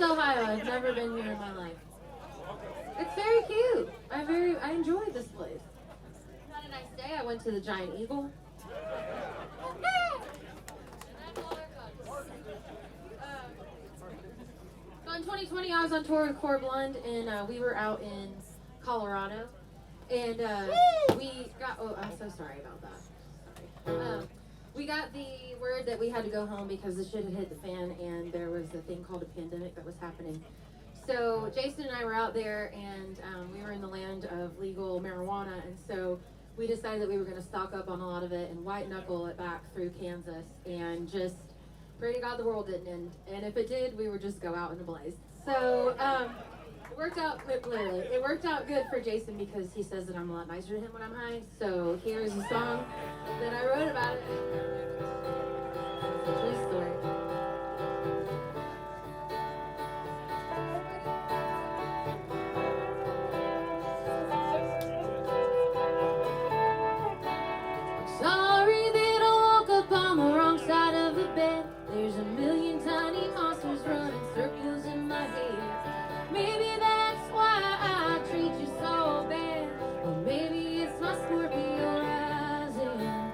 Ohio. I've never been here in my life. It's very cute. I enjoyed this place. Had a nice day. I went to the Giant Eagle. So in 2020, I was on tour with Core Blund, and we were out in Colorado, and we got. Oh, I'm so sorry about that. Sorry. We got the word that we had to go home because the shit had hit the fan, and there was a thing called a pandemic that was happening. So Jason and I were out there, and we were in the land of legal marijuana, and so we decided that we were going to stock up on a lot of it and white knuckle it back through Kansas and just pray to God the world didn't end. And if it did, we would just go out in a blaze. So it worked out, literally, it worked out good for Jason because he says that I'm a lot nicer to him when I'm high. So here's a song that I wrote about it. It's a true story. Sorry that I woke up on the wrong side of the bed. There's a million tiny monsters running circles in my head. Maybe that's why I treat you so bad. Or maybe it's my Scorpio rising.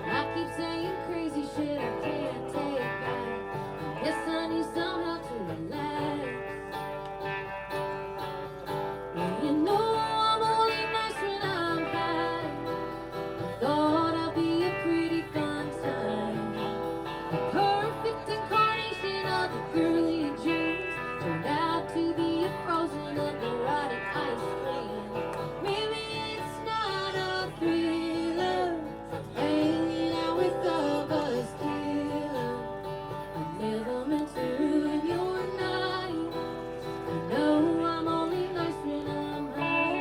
I keep saying crazy shit I can't take back. Guess I need some help to relax. Well, you know I'm only nice when I'm high. I thought I'd be a pretty fun time. A perfect incarnation of the girly dreams turned out to be a frozen erotic ice cream. Maybe it's not a thriller, hanging out with a buzzkill. I never meant to ruin your night. I know I'm only nice when I'm high.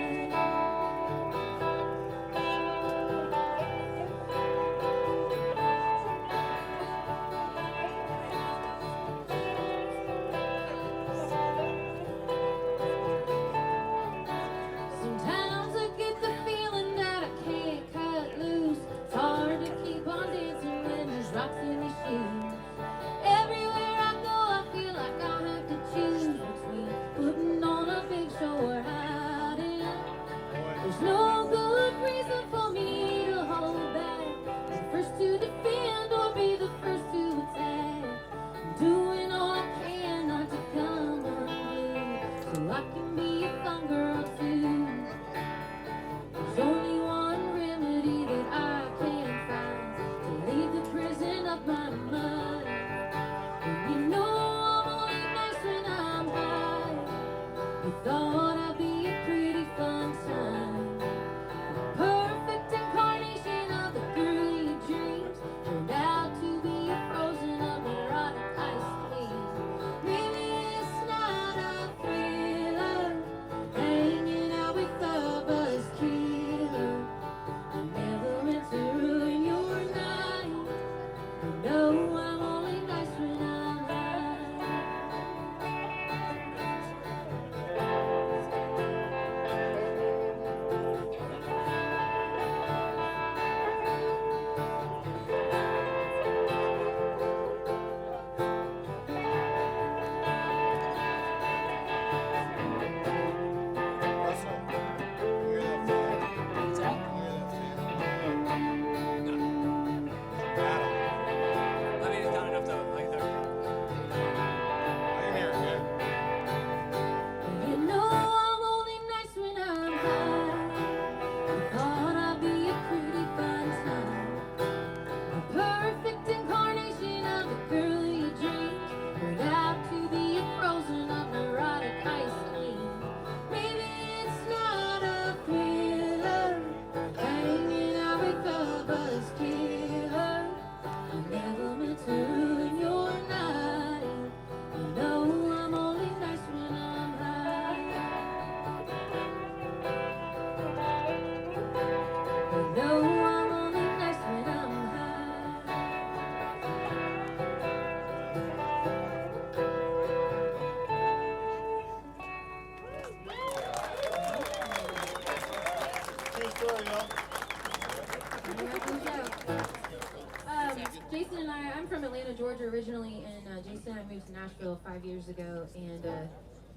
Houston. I moved to Nashville 5 years ago, and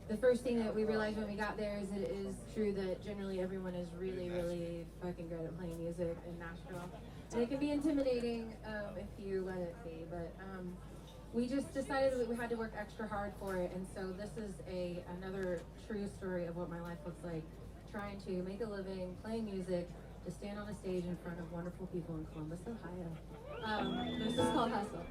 the first thing that we realized when we got there is that it is true that generally everyone is really, really fucking good at playing music in Nashville. And it can be intimidating if you let it be, but we just decided that we had to work extra hard for it, and so this is another true story of what my life looks like, trying to make a living, playing music, to stand on a stage in front of wonderful people in Columbus, Ohio. This is called Hustle.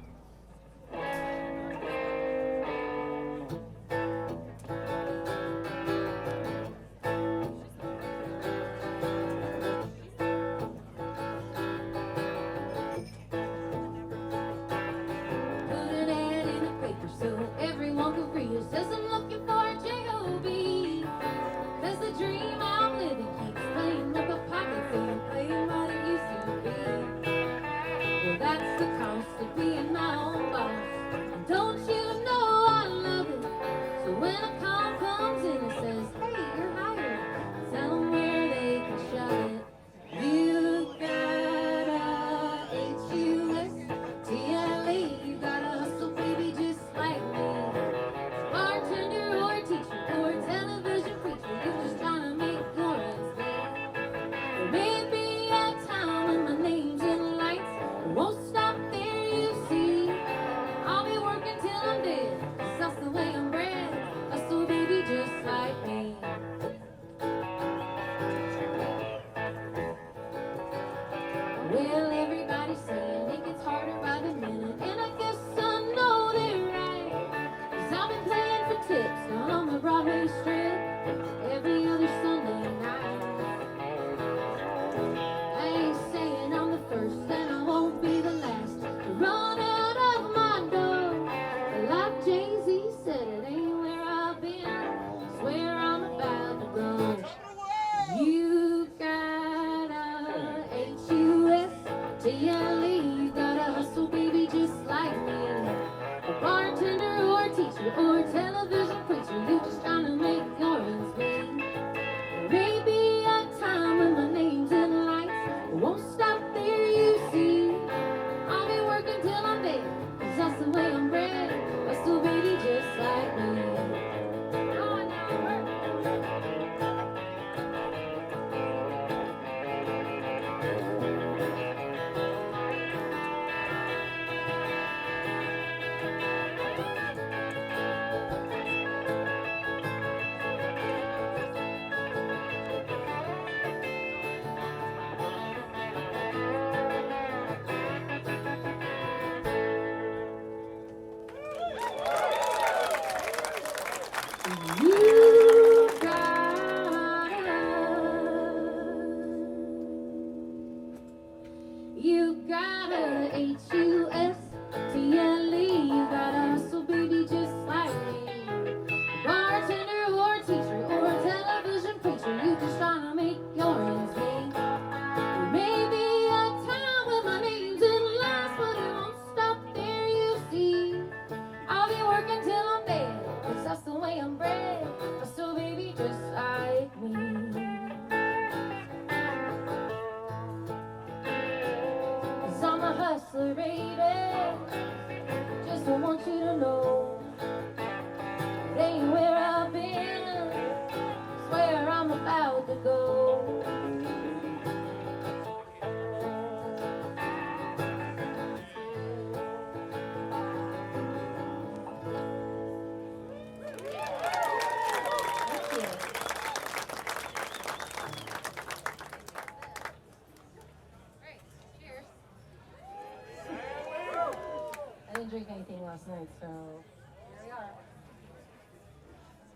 Drink anything last night, so here we are.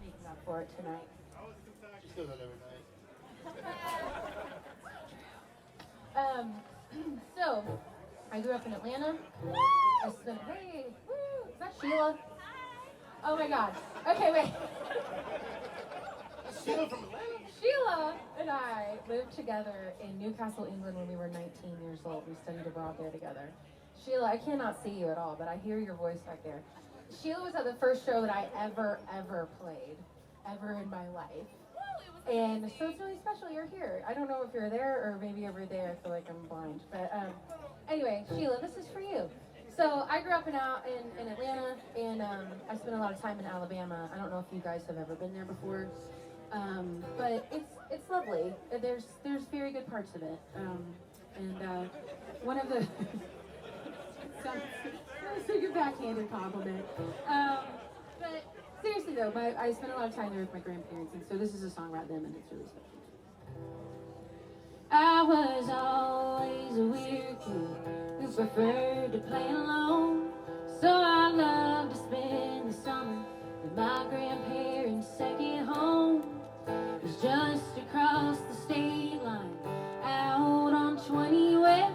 Making up for it tonight. She says that every night. So I grew up in Atlanta. Hey, woo, is that Sheila? Oh my God. Okay, wait. Sheila from Atlanta? Sheila and I lived together in Newcastle, England when we were 19 years old. We studied abroad there together. Sheila, I cannot see you at all, but I hear your voice back there. Sheila was at the first show that I ever played, ever in my life. And so it's really special you're here. I don't know if you're there or maybe over there. I feel like I'm blind. But anyway, Sheila, this is for you. So I grew up in Atlanta, and I spent a lot of time in Alabama. I don't know if you guys have ever been there before, but it's lovely. There's very good parts of it, and one of the sounds like a backhanded compliment. But seriously though, I spent a lot of time there with my grandparents, and so this is a song about them, and it's really special. I was always a weird kid who preferred to play alone, so I loved to spend the summer at my grandparents' second home. It was just across the state line, out on 20 West,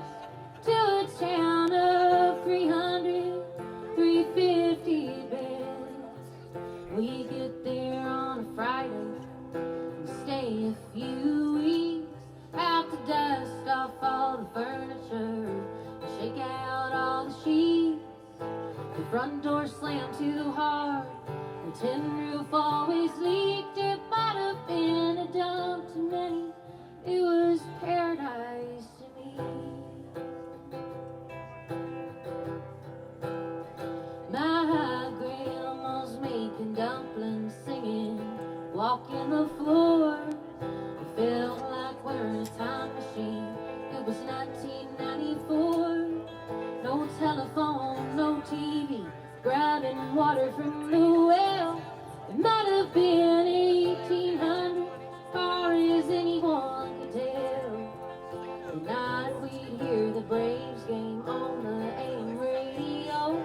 to a town of 300, 350 beds. We get there on a Friday and stay a few weeks, have to dust off all the furniture and shake out all the sheets. The front door slammed too hard, the tin roof always leaked. It might have been a dump to many, it was paradise to me. My grandma's making dumplings, singing, walking the floor. It felt like we're in a time machine. It was 1994. No telephone, no TV, grabbing water from the well. It might have been 1800, far as anyone could tell. At night we'd hear the Braves game on the AM radio.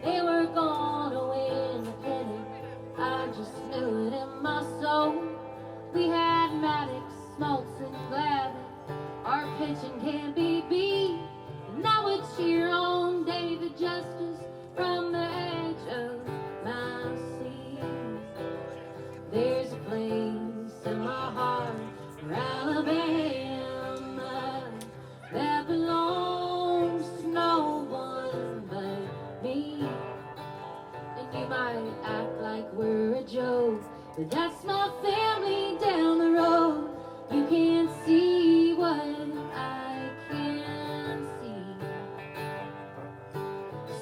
They were gonna win the pennant, I just knew it in my soul. We had Maddox, Smoltz, and Glavine, our pitching can't be beat. And I would cheer on David Justice from the edge of my seat. There's a place in my heart for Alabama that belongs to no one but me. And you might act like we're a joke, but that's my family down the road. You can't see what I can see.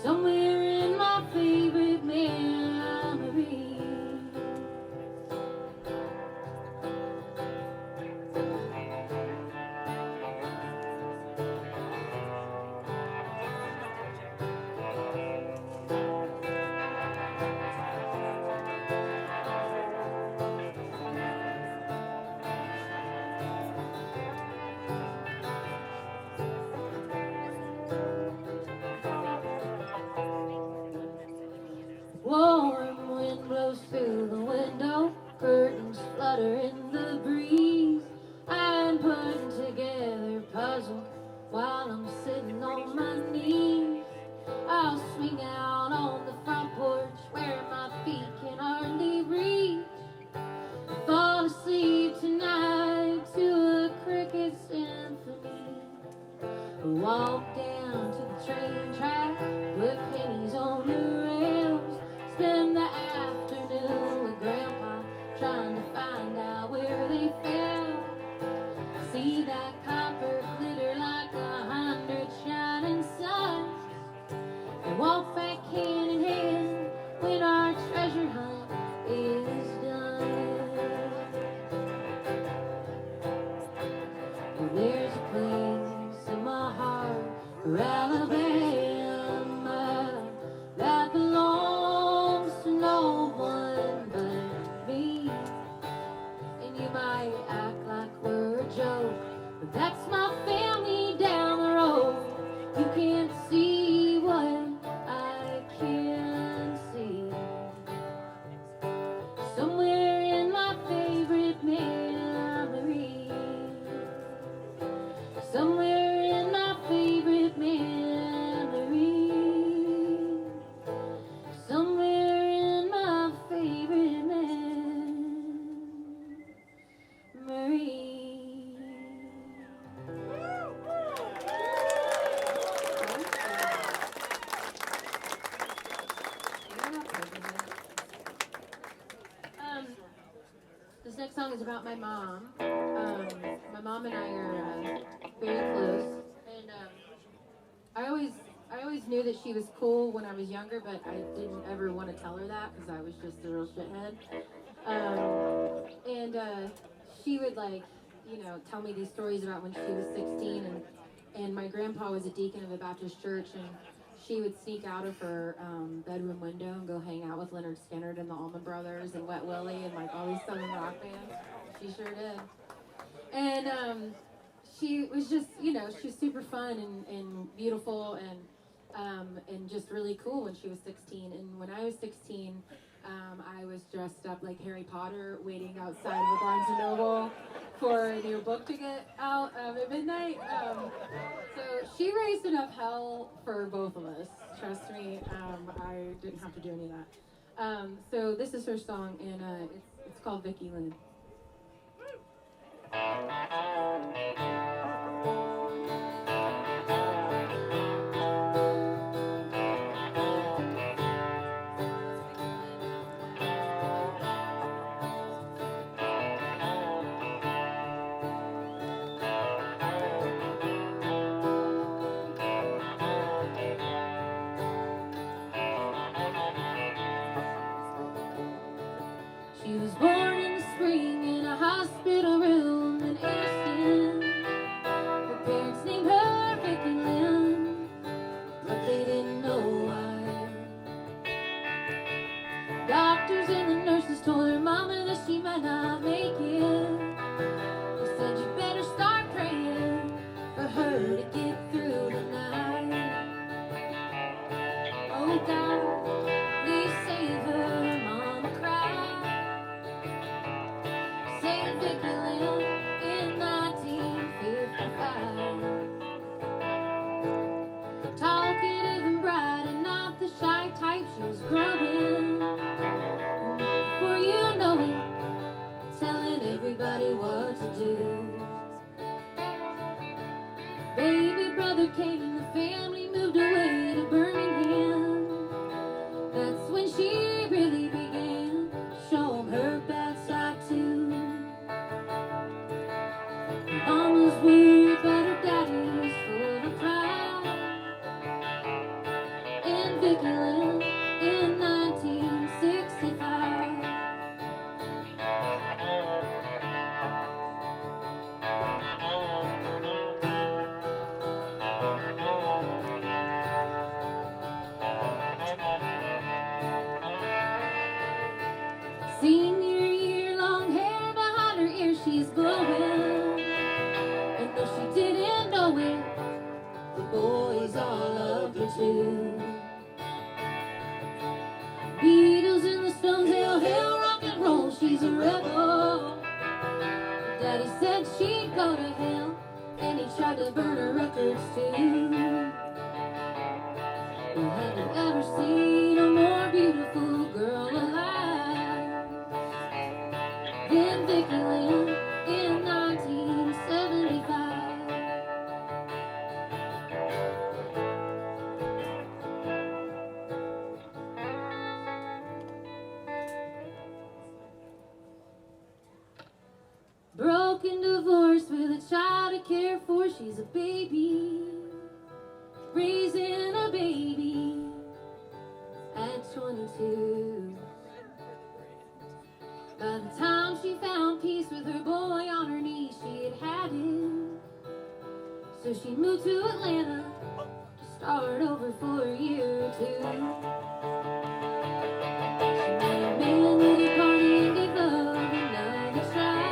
Somewhere in my favorite memory. Warm wind blows through the window, curtains flutter in the breeze. I'm putting together a puzzle while I'm sitting on my knees. I'll swing out on the front porch where my feet can hardly reach. Fall asleep tonight to a cricket symphony. Walk down to the train track, put pennies on the rails. Spend the afternoon with Grandpa, trying to find out where they fell. See that copper glitter like 100 shining suns, and walk back hand in hand when our treasure hunt is done. And there's a place in my heart for Alabama that belongs to no one but me. And you might act like we're a joke, but that's my family down the road. You can't see what I can see. Somewhere in my favorite memory. Somewhere in my favorite memory. Somewhere in my favorite memory. This next song is about my mom. My mom and I are very close, and I always knew that she was cool when I was younger, but I didn't ever want to tell her that because I was just a real shithead. And she would tell me these stories about when she was 16, and my grandpa was a deacon of a Baptist church, and she would sneak out of her bedroom window and go hang out with Leonard Skinner and the Allman Brothers and Wet Willie and like all these Southern rock bands. She sure did. And she was just, she was super fun and beautiful and just really cool when she was 16. And when I was 16, I was dressed up like Harry Potter, waiting outside of a Barnes and Noble for a new book to get out at midnight. So she raised enough hell for both of us. Trust me, I didn't have to do any of that. So this is her song, and it's called Vicky Lynn. She was born in the spring in a hospital room in Anderson. Her parents named her Vicky Lynn, but they didn't know why. Doctors and the nurses told her mama that she might not make it. They said you better start praying for her to get through the night. Oh God, please save her, mama cried. Saved Vicky Lynn in 1955. Talkative and bright and not the shy type, she was growing. Before you know it, telling everybody what to do. Baby brother came and the family moved away to Birmingham. That's when she really began to show 'em her bad side too. Mama's worried but her daddy's full of pride. And Vicky Lynn in 1965. Senior year, long hair behind her ears, she's glowing. And though she didn't know it, the boys all loved her too. Beatles and the Stones, hail, hail, rock and roll, she's a rebel. Daddy said she'd go to hell, and he tried to burn her records too. Well, have you ever seen a more beautiful girl alive than Vicky Lynn in 1975? Broken divorce with a child to care for, she's a baby, raising a baby at 22. By the time she found peace with her boy on her knees, she had had it. So she moved to Atlanta to start over for a year or two. She met a man that he partied and gave love another try.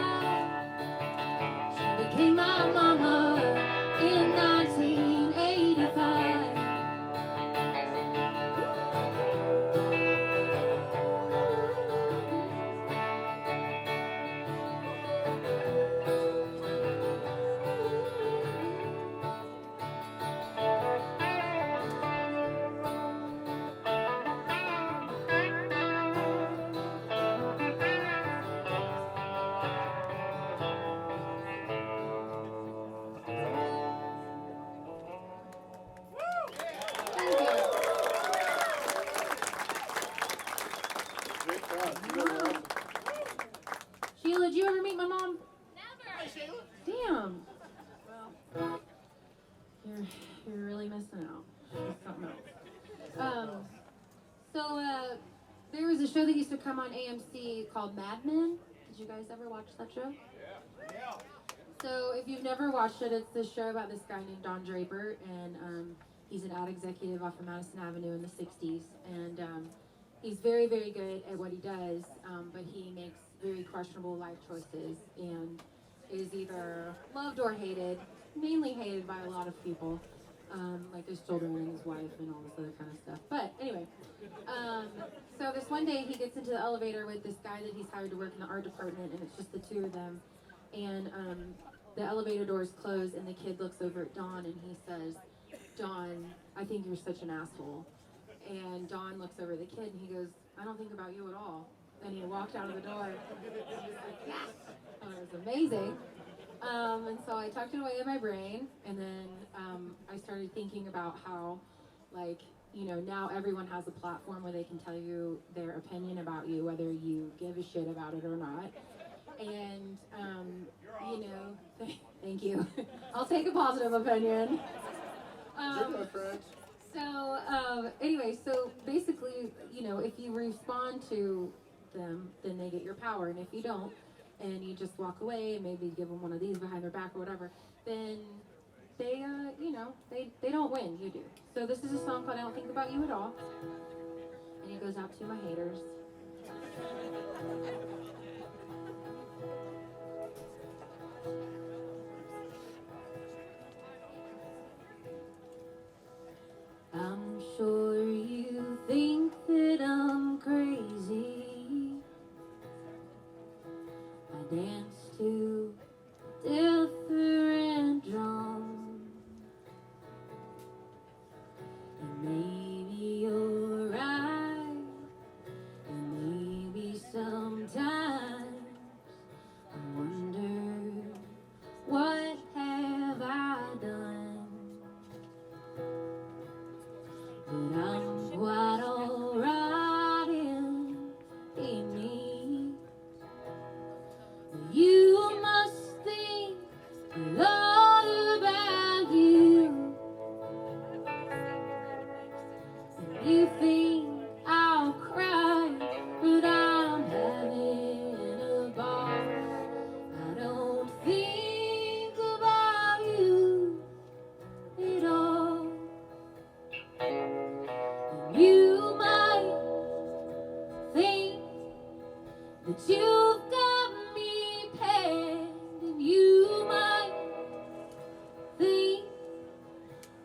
She became my mama in 1985. Great job. You did awesome. Sheila, did you ever meet my mom? Hi, Sheila. Damn. Well, you're really missing out. She's something else. So, there was a show that used to come on AMC called Mad Men. Did you guys ever watch that show? Yeah. So, if you've never watched it, it's this show about this guy named Don Draper, and he's an ad executive off of Madison Avenue in the 60s. And he's very, very good at what he does, but he makes very questionable life choices and is either loved or hated, mainly hated by a lot of people, like his children and his wife and all this other kind of stuff. But anyway, so this one day he gets into the elevator with this guy that he's hired to work in the art department, and it's just the two of them. And the elevator doors close, and the kid looks over at Don, and he says, "Don, I think you're such an asshole." And Don looks over at the kid, and he goes, "I don't think about you at all." And he walked out of the door. Yes! Oh, it was amazing. And so I tucked it away in my brain, and then I started thinking about how, like, now everyone has a platform where they can tell you their opinion about you, whether you give a shit about it or not. And, thank you. I'll take a positive opinion. Good, my friends. So, anyway, so basically, if you respond to them, then they get your power. And if you don't, and you just walk away and maybe give them one of these behind their back or whatever, then they, they don't win, you do. So this is a song called I Don't Think About You at All. And it goes out to my haters. I'm sure you think that I'm crazy. I dance to different drums, and maybe you're right, and maybe sometimes I wonder, what have I done? But I'm quite alright in me. You must think a lot about you. And you think I'll cry, but I'm having a ball. I don't think about you at all. And you might think that you've got me pegged, and you might think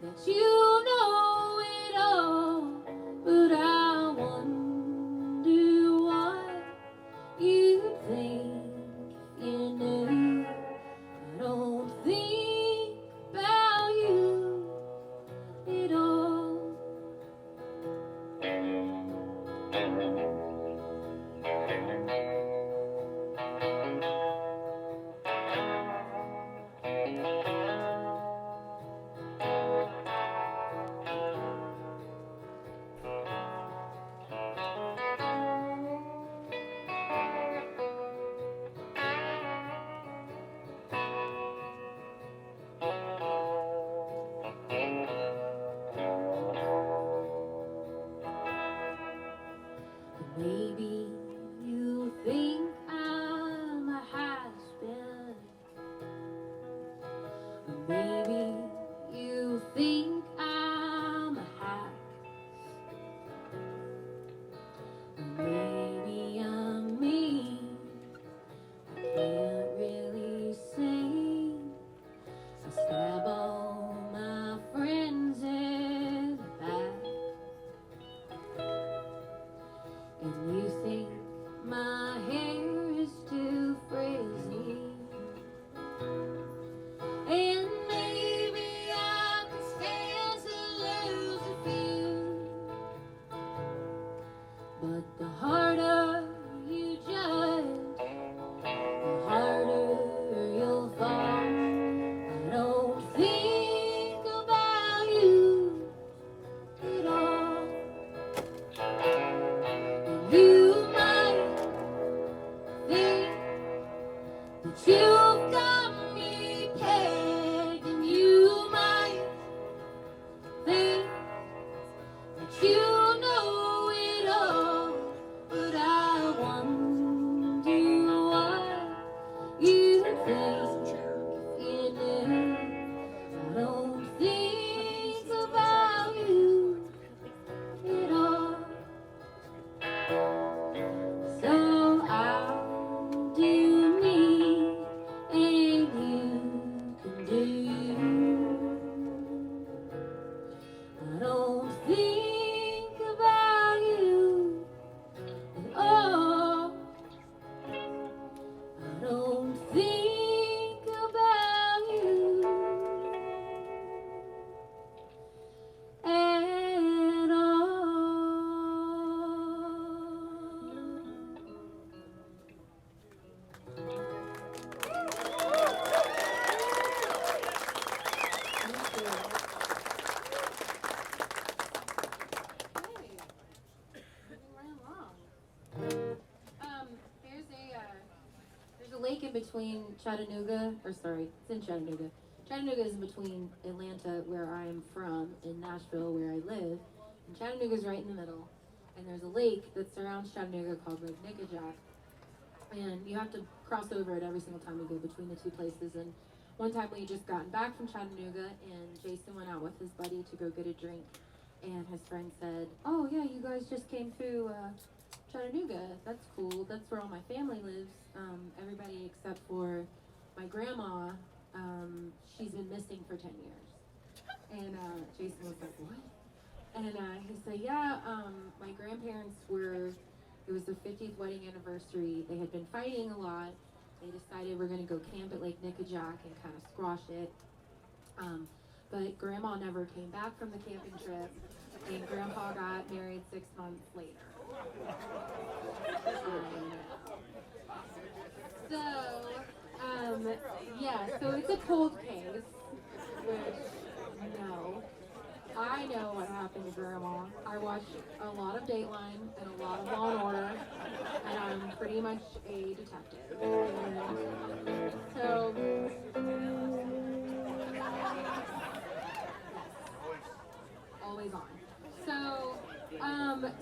that you know it all, but I wonder what you'd think if you knew. I don't think about you at all. like in between Chattanooga, or sorry, it's in Chattanooga. Chattanooga is in between Atlanta, where I'm from, and Nashville, where I live. And Chattanooga's right in the middle. And there's a lake that surrounds Chattanooga called Lake Nickajack. And you have to cross over it every single time you go between the two places. And one time we had just gotten back from Chattanooga, and Jason went out with his buddy to go get a drink. And his friend said, "Oh yeah, you guys just came through Chattanooga. That's cool. That's where all my family lives. Everybody except for my grandma. She's been missing for 10 years." And Jason was like, "What?" And he said, "Yeah, my grandparents it was their 50th wedding anniversary. They had been fighting a lot. They decided we're going to go camp at Lake Nickajack and kind of squash it. But Grandma never came back from the camping trip, and Grandpa got married 6 months later." So it's a cold case, which, no. I know what happened to Grandma. I watch a lot of Dateline and a lot of Law and Order, and I'm pretty much a detective. And so, always on.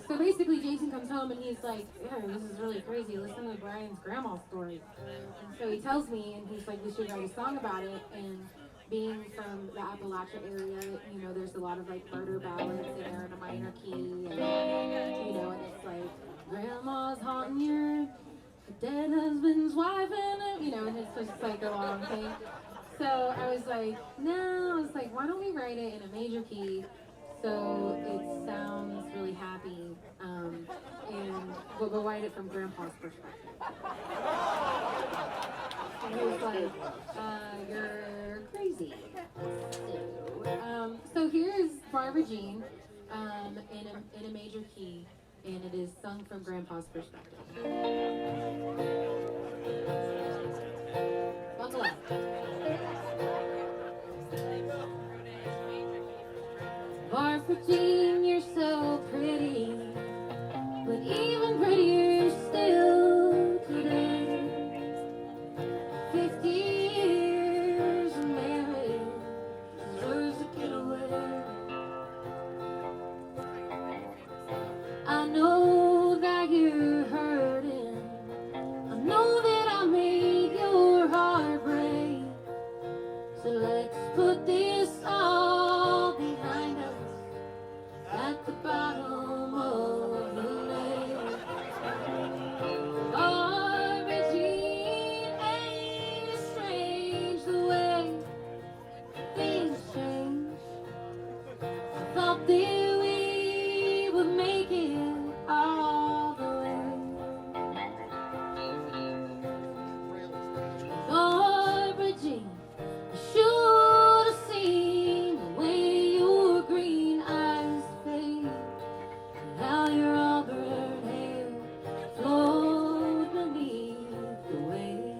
So basically Jason comes home and he's like, "Yeah, this is really crazy. Listen to Brian's grandma story." And so he tells me, and he's like, "We should write a song about it." And being from the Appalachia area, you know, there's a lot of like murder ballads and they're in a minor key, and you know, and it's like, "Grandma's haunting your dead husband's wife," and you know, and it's just like a long thing. So I was like, why don't we write it in a major key so it sounds really happy, and we'll write it from Grandpa's perspective. And he was like, "You're crazy." So here's Barbara Jean in a major key, and it is sung from Grandpa's perspective. Buckle up. Barbara Jean, you're so pretty, but even prettier still today. 50 years of marriage deserves a getaway. I know that you're hurting. I know that I made your heart break. So let's put this all behind us at the bottom of the lake. Barbara Jean, ain't it strange the way things change? I thought that we would make it all the way. Barbara Jean, you should have seen the way your green eyes fade, and how your auburn hair flowed beneath the waves.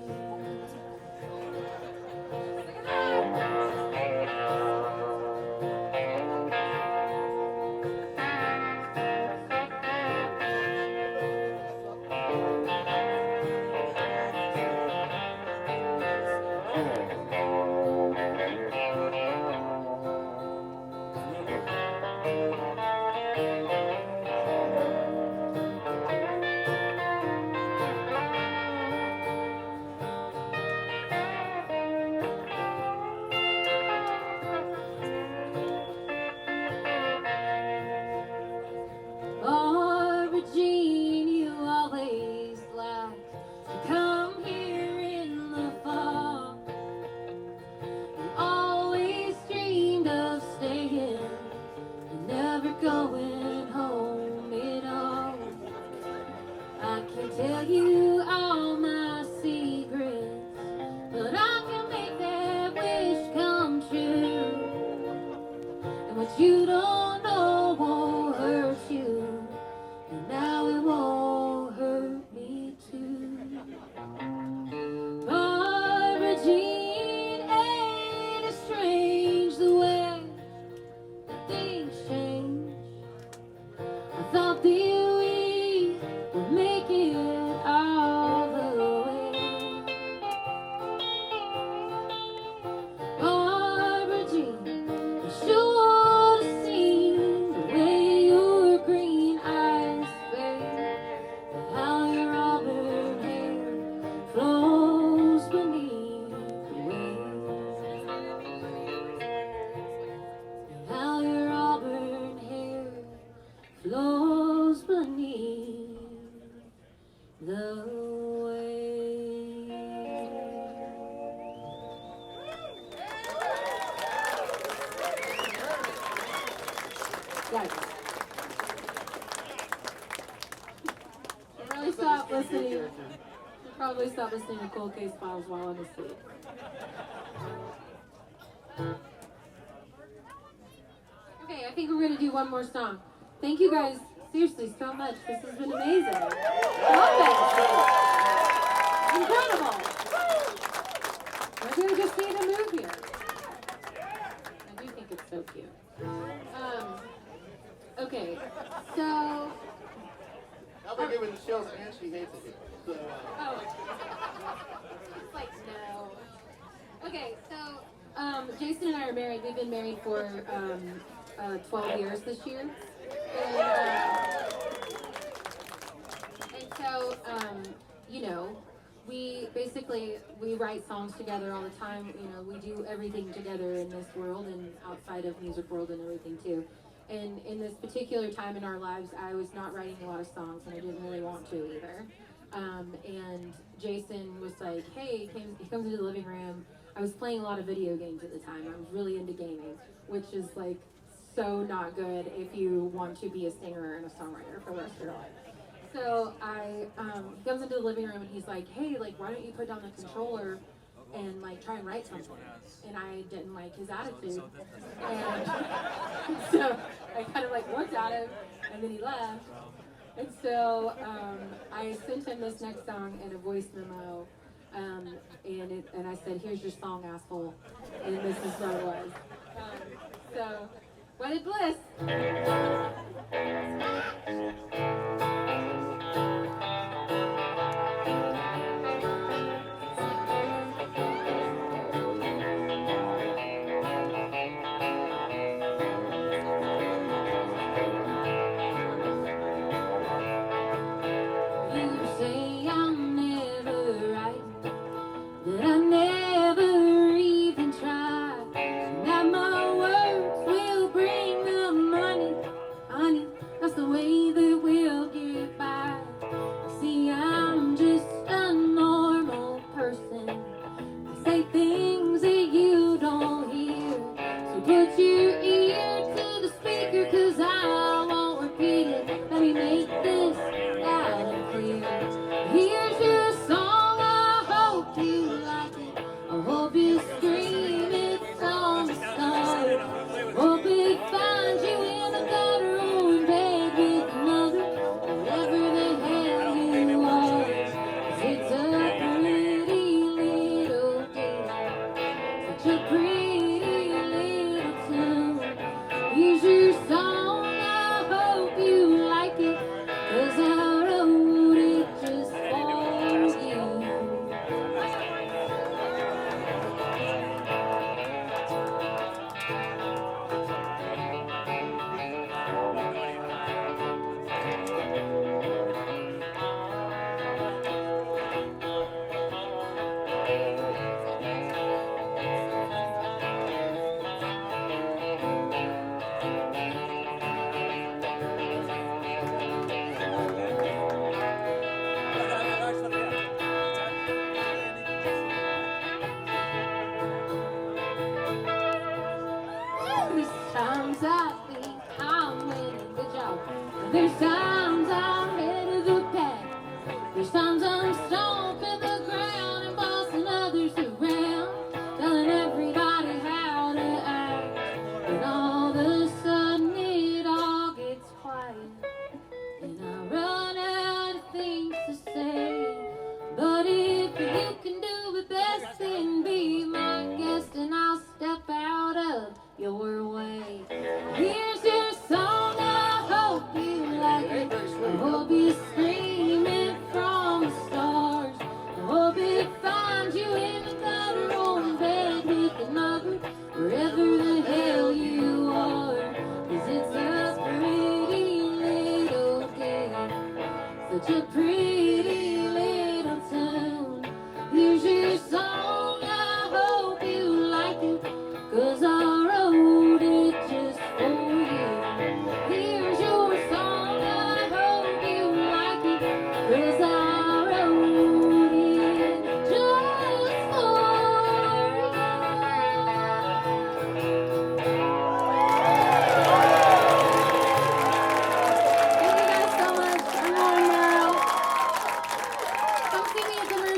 Barbara Jean, you always like to come here in the fall. You always dreamed of staying and never going home at all. I can tell you all my secrets, but I can make that wish come true. And what you don't know won't hurt you, and now it won't hurt me too. Barbara Jean, ain't it strange the way that things change? I thought that we would make it all the way. Guys, should probably stop listening. Should probably stop listening to Cold Case Files while I'm asleep. Okay, I think we're gonna do one more song. Thank you guys seriously so much. This has been amazing. Love it. Incredible. Maybe we just need to move here. I do think it's so cute. Okay, so. I'll be giving the shows and she hates it here. So, Oh. It's like, no. Okay, so Jason and I are married. We've been married for 12 years this year. And so, you know, we write songs together all the time. You know, we do everything together in this world and outside of music world and everything too. And in this particular time in our lives, I was not writing a lot of songs, and I didn't really want to either. And Jason was like, hey, he comes into the living room. I was playing a lot of video games at the time. I was really into gaming, which is like so not good if you want to be a singer and a songwriter for the rest of your life. So he comes into the living room and he's like, hey, like, why don't you put down the controller and like try and write something? And I didn't like his attitude. And so I kind of like looked at him and then he left. And so I sent him this next song in a voice memo. And I said, here's your song, asshole. And this is what it was. So, Wedded Bliss. There's times I'm head of the pack. There's times I'm stomping the ground and bossing others around, telling everybody how to act. And all of a sudden it all gets quiet, and I run out of things to say. But if you can do it best, then be my guest, and I'll step out of your way. Here's your song, I hope you like it. I hope you scream it from the start.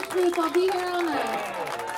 merch booth. I'll be here all night.